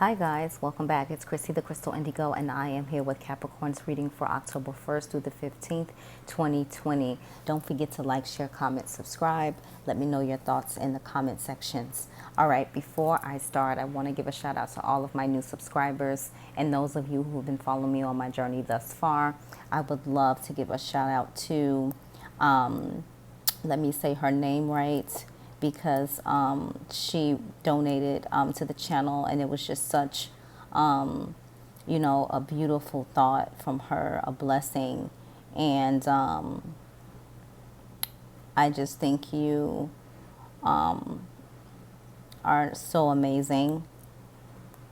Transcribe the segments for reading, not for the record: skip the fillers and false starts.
Hi guys, welcome back. It's Chrissy the Crystal Indigo, and I am here with Capricorn's reading for October 1st through the 15th, 2020. Don't forget to like, share, comment, subscribe. Let me know your thoughts in the comment sections. All right, before I start, I want to give a shout out to all of my new subscribers and those of you who have been following me on my journey thus far. I would love to give a shout out to, let me say her name right, because she donated to the channel, and it was just such, a beautiful thought from her, a blessing. And I just think you are so amazing.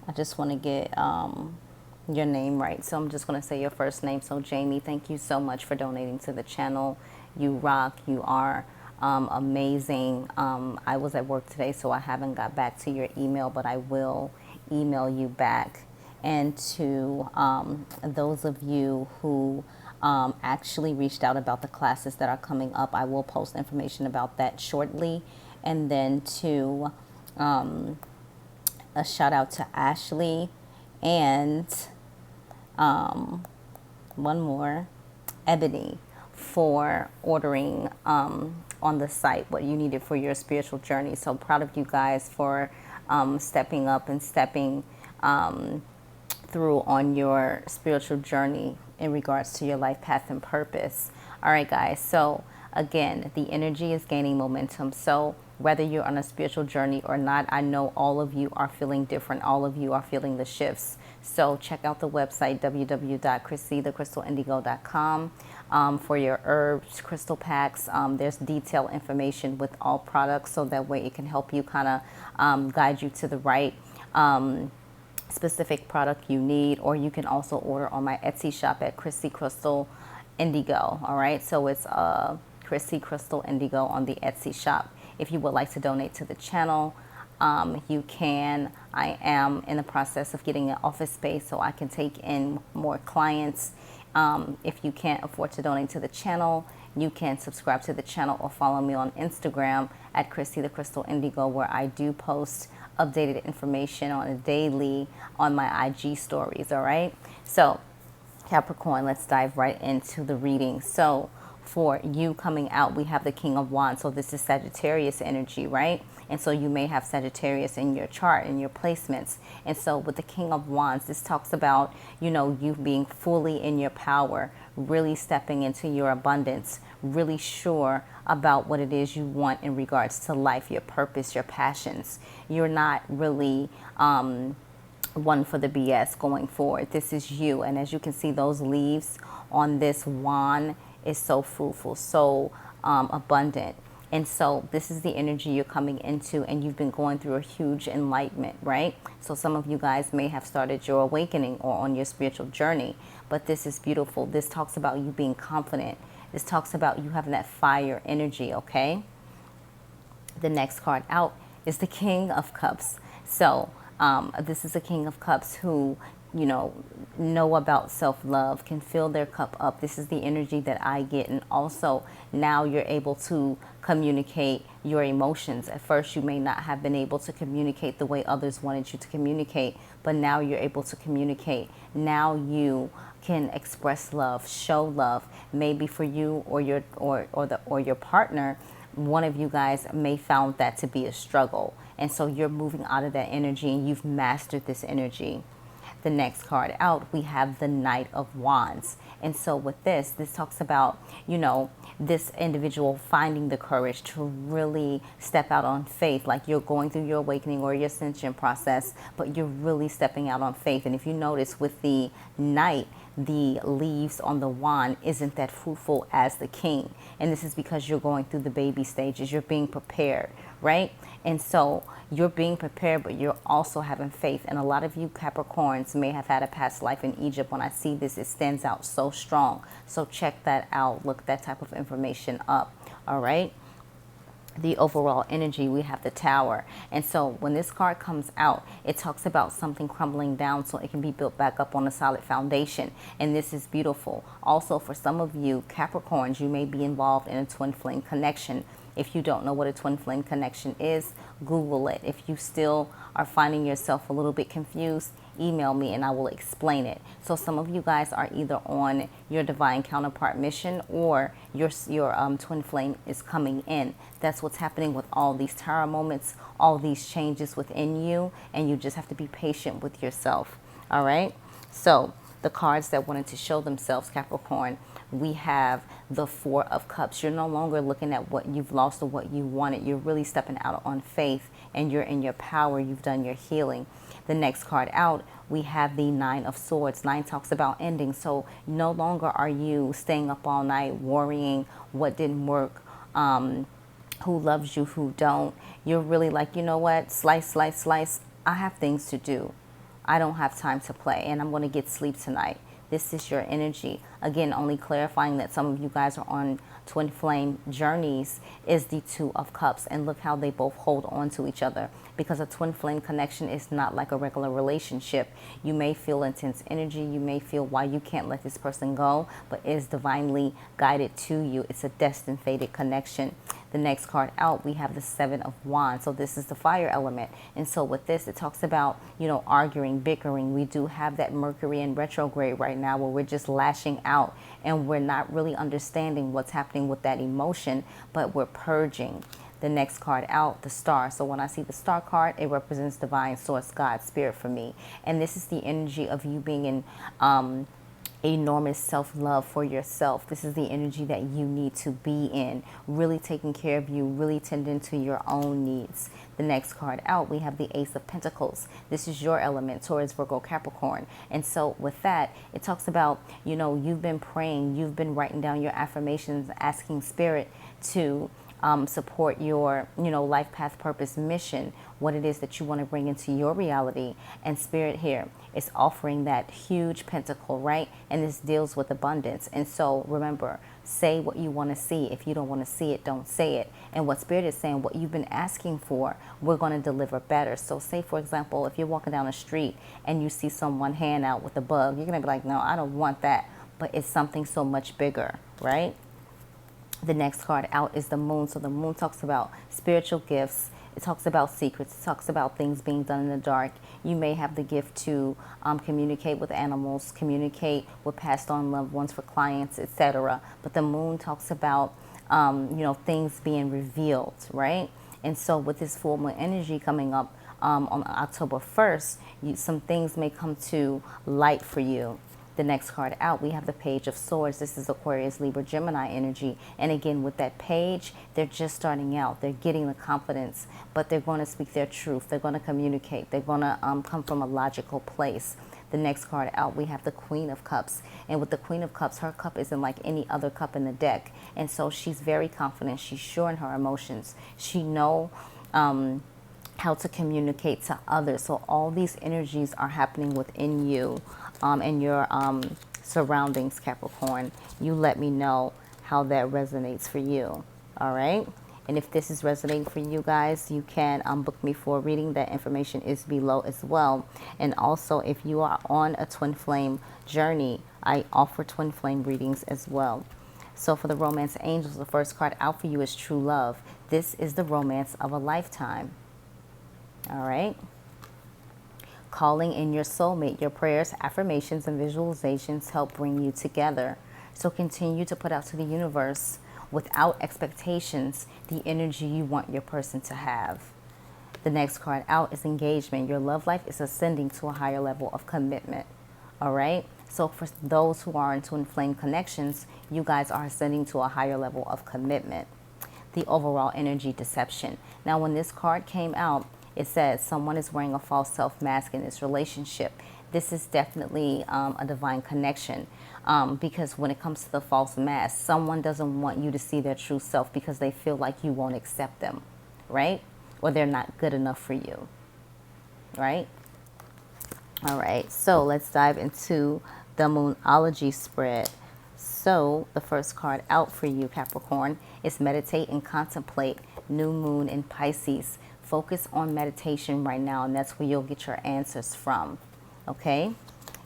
I just want to get your name right. So I'm just going to say your first name. So Jamie, thank you so much for donating to the channel. You rock. You are amazing. I was at work today, so I haven't got back to your email, but I will email you back. And to those of you who actually reached out about the classes that are coming up, I will post information about that shortly. And then to a shout out to Ashley and one more, Ebony, for ordering on the site what you needed for your spiritual journey. So proud of you guys for stepping up and stepping through on your spiritual journey in regards to your life path and purpose. All right, guys. So again, the energy is gaining momentum. So whether you're on a spiritual journey or not, I know all of you are feeling different. All of you are feeling the shifts. So check out the website, www.chrissythecrystalindigo.com, for your herbs, crystal packs. There's detailed information with all products, so that way it can help you kind of guide you to the right specific product you need. Or you can also order on my Etsy shop at Chrissy Crystal Indigo. All right, so it's Chrissy Crystal Indigo on the Etsy shop. If you would like to donate to the channel, you can. I am in the process of getting an office space so I can take in more clients. If you can't afford to donate to the channel, you can subscribe to the channel or follow me on Instagram at Chrissy the Crystal Indigo, where I do post updated information on a daily on my IG stories. All right, so Capricorn, let's dive right into the reading. So for you coming out, we have the King of Wands. So this is Sagittarius energy, right? And so you may have Sagittarius in your chart, in your placements. And so with the King of Wands, this talks about, you being fully in your power, really stepping into your abundance, really sure about what it is you want in regards to life, your purpose, your passions. You're not really one for the BS going forward. This is you. And as you can see, those leaves on this wand is so fruitful, so abundant. And so this is the energy you're coming into, and you've been going through a huge enlightenment, right? So some of you guys may have started your awakening or on your spiritual journey, but this is beautiful. This talks about you being confident. This talks about you having that fire energy, okay? The next card out is the King of Cups. So this is a King of Cups who, know about self-love, can fill their cup up. This is the energy that I get. And also now you're able to communicate your emotions. At first you may not have been able to communicate the way others wanted you to communicate, but now you're able to communicate. Now you can express love, show love, maybe for you or your partner. One of you guys may found that to be a struggle, and so you're moving out of that energy and you've mastered this energy. The next card out, we have the Knight of Wands. And so with this talks about, this individual finding the courage to really step out on faith. Like you're going through your awakening or your ascension process, but you're really stepping out on faith. And if you notice with the Knight, the leaves on the wand isn't that fruitful as the King. And this is because you're going through the baby stages. You're being prepared, right? And so you're being prepared, but you're also having faith. And a lot of you Capricorns may have had a past life in Egypt. When I see this, it stands out so strong. So check that out. Look that type of information up. All right. The overall energy, we have the Tower. And so when this card comes out, it talks about something crumbling down so it can be built back up on a solid foundation. And this is beautiful. Also, for some of you Capricorns, you may be involved in a twin flame connection. If you don't know what a twin flame connection is, Google it. If you still are finding yourself a little bit confused, email me and I will explain it. So some of you guys are either on your divine counterpart mission, or your twin flame is coming in. That's what's happening with all these tarot moments, all these changes within you, and you just have to be patient with yourself. All right. So the cards that wanted to show themselves, Capricorn, we have the Four of Cups. You're no longer looking at what you've lost or what you wanted. You're really stepping out on faith, and you're in your power. You've done your healing. The next card out, we have the Nine of Swords. Nine talks about ending. So no longer are you staying up all night worrying what didn't work, who loves you, who don't. You're really like, you know what, slice, slice, slice. I have things to do. I don't have time to play, and I'm going to get sleep tonight. This is your energy. Again, only clarifying that some of you guys are on twin flame journeys is the Two of Cups. And look how they both hold on to each other, because a twin flame connection is not like a regular relationship. You may feel intense energy. You may feel why you can't let this person go, but it is divinely guided to you. It's a destined, fated connection. The next card out, we have the Seven of Wands. So this is the fire element. And so with this, it talks about, you know, arguing, bickering. We do have that Mercury in retrograde right now where we're just lashing out and we're not really understanding what's happening with that emotion, but we're purging. The next card out, the Star. So when I see the Star card, it represents divine source, God, spirit for me. And this is the energy of you being in enormous self-love for yourself. This is the energy that you need to be in, really taking care of you, really tending to your own needs. The next card out, we have the Ace of Pentacles. This is your element, Taurus, Virgo, Capricorn. And so with that, it talks about, you know, you've been praying, you've been writing down your affirmations, asking spirit to support your, you know, life path, purpose, mission, what it is that you want to bring into your reality. And spirit here is offering that huge pentacle, right? And this deals with abundance. And so remember, say what you want to see. If you don't want to see it, don't say it. And what spirit is saying, what you've been asking for, we're going to deliver better. So say, for example, if you're walking down the street and you see someone hand out with a bug, you're going to be like, no, I don't want that. But it's something so much bigger, right? The next card out is the Moon. So the Moon talks about spiritual gifts. It talks about secrets. It talks about things being done in the dark. You may have the gift to communicate with animals, communicate with passed on loved ones for clients, etc. But the Moon talks about, you know, things being revealed, right? And so with this full moon energy coming up on October 1st, some things may come to light for you. The next card out, we have the Page of Swords. This is Aquarius, Libra, Gemini energy. And again, with that page, they're just starting out. They're getting the confidence, but they're going to speak their truth. They're going to communicate. They're going to come from a logical place. The next card out, we have the Queen of Cups. And with the Queen of Cups, her cup isn't like any other cup in the deck. And so she's very confident. She's sure in her emotions. She knows how to communicate to others. So all these energies are happening within you and your surroundings, Capricorn. You let me know how that resonates for you. All right. And if this is resonating for you guys, you can book me for a reading. That information is below as well. And also, if you are on a twin flame journey, I offer twin flame readings as well. So for the Romance Angels, the first card out for you is True Love. This is the romance of a lifetime. All right. Calling in your soulmate. Your prayers, affirmations, and visualizations help bring you together. So continue to put out to the universe, without expectations, the energy you want your person to have. The next card out is Engagement. Your love life is ascending to a higher level of commitment. All right. So for those who are in twin flame connections, you guys are ascending to a higher level of commitment. The overall energy, Deception. Now, when this card came out, it says someone is wearing a false self mask in this relationship. This is definitely a divine connection, because when it comes to the false mask, someone doesn't want you to see their true self because they feel like you won't accept them, right? Or they're not good enough for you, right? All right, so let's dive into the Moonology spread. So the first card out for you, Capricorn, is Meditate and Contemplate. New moon in Pisces. Focus on meditation right now, and that's where you'll get your answers from. Okay?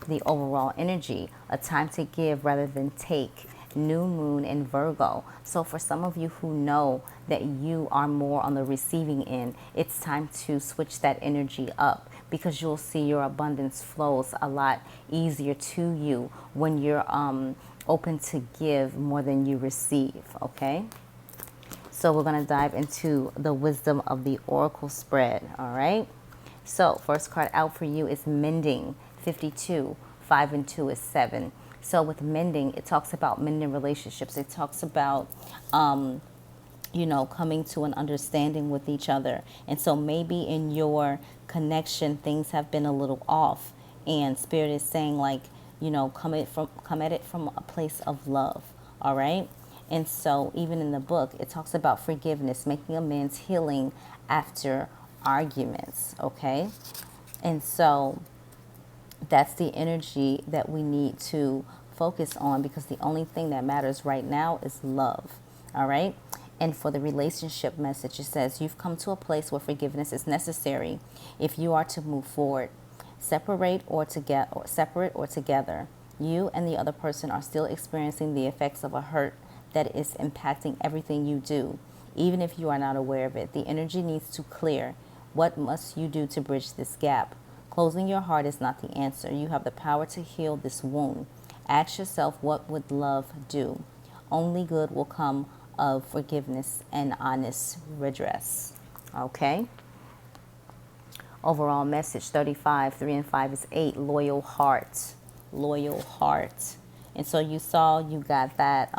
The overall energy, a time to give rather than take. new moon in Virgo. So for some of you who know that you are more on the receiving end, it's time to switch that energy up, because you'll see your abundance flows a lot easier to you when you're open to give more than you receive, okay? So we're going to dive into the wisdom of the oracle spread, all right? So first card out for you is mending, 52. 5 and 2 is 7. So with mending, it talks about mending relationships. It talks about, coming to an understanding with each other. And so maybe in your connection, things have been a little off. And Spirit is saying, like, come at it from a place of love. All right. And so even in the book, it talks about forgiveness, making amends, healing after arguments. Okay. And so that's the energy that we need to focus on, because the only thing that matters right now is love. All right. And for the relationship message, it says you've come to a place where forgiveness is necessary if you are to move forward. Separate or together, you and the other person are still experiencing the effects of a hurt that is impacting everything you do, even if you are not aware of it. The energy needs to clear. What must you do to bridge this gap? Closing your heart is not the answer. You have the power to heal this wound. Ask yourself, what would love do? Only good will come of forgiveness and honest redress. Okay? Overall message 35, 3 and 5 is 8, loyal heart. Loyal heart. And so you saw you got that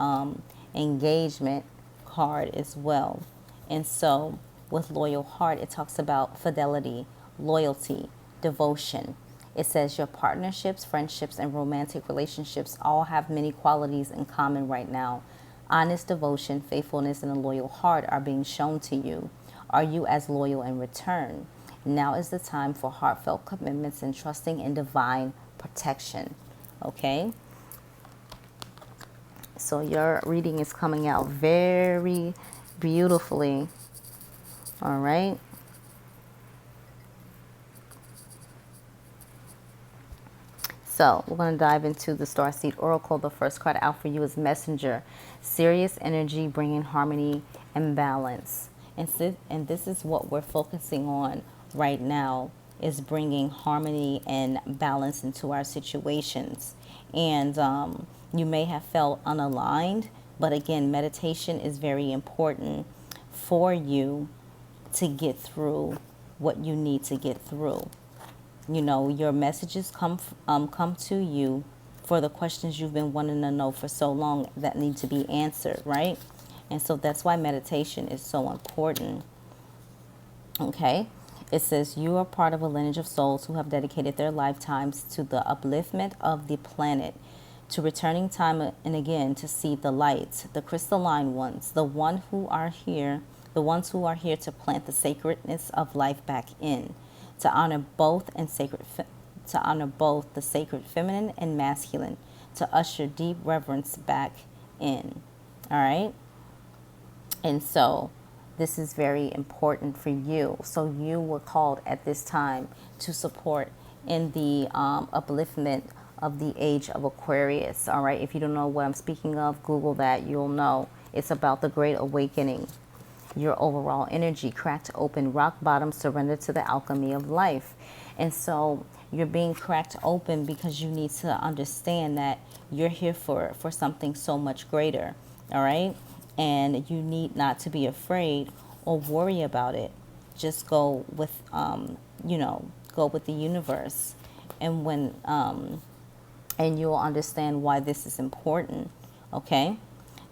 engagement card as well. And so with loyal heart, it talks about fidelity, loyalty, devotion. It says your partnerships, friendships, and romantic relationships all have many qualities in common right now. Honest devotion, faithfulness, and a loyal heart are being shown to you. Are you as loyal in return? Now is the time for heartfelt commitments and trusting in divine protection. Okay? So your reading is coming out very beautifully. All right? So we're going to dive into the Starseed Oracle. The first card out for you is Messenger. Serious energy bringing harmony and balance. And this is what we're focusing on right now, is bringing harmony and balance into our situations. And you may have felt unaligned, but again, meditation is very important for you to get through what you need to get through. Your messages come to you for the questions you've been wanting to know for so long that need to be answered, right? And so that's why meditation is so important. Okay? It says you are part of a lineage of souls who have dedicated their lifetimes to the upliftment of the planet, to returning time and again to see the light, the crystalline ones, the ones who are here to plant the sacredness of life back in. To honor both the sacred feminine and masculine, to usher deep reverence back in. All right? And so this is very important for you. So you were called at this time to support in the upliftment of the age of Aquarius. All right? If you don't know what I'm speaking of, Google that. You'll know. It's about the Great Awakening. Your overall energy, cracked open, rock bottom, surrender to the alchemy of life. And so you're being cracked open because you need to understand that you're here for something so much greater. All right? And you need not to be afraid or worry about it. Just go with, go with the universe. And and you'll understand why this is important. Okay?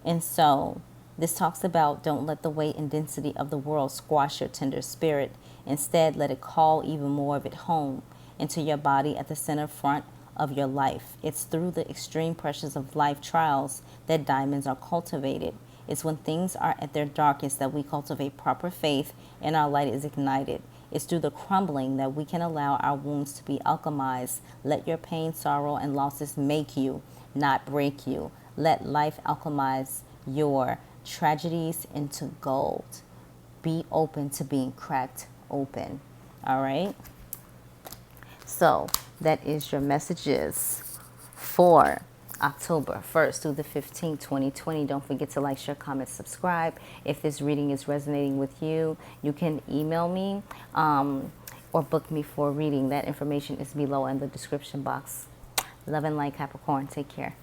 And so this talks about don't let the weight and density of the world squash your tender spirit. Instead, let it call even more of it home into your body at the center front of your life. It's through the extreme pressures of life trials that diamonds are cultivated. It's when things are at their darkest that we cultivate proper faith and our light is ignited. It's through the crumbling that we can allow our wounds to be alchemized. Let your pain, sorrow, and losses make you, not break you. Let life alchemize your tragedies into gold. Be open to being cracked open. All right? So that is your messages for October 1st through the 15th, 2020. Don't forget to like, share, comment, subscribe. If this reading is resonating with you, you can email me or book me for a reading. That information is below in the description box. Love and light, Capricorn. Take care.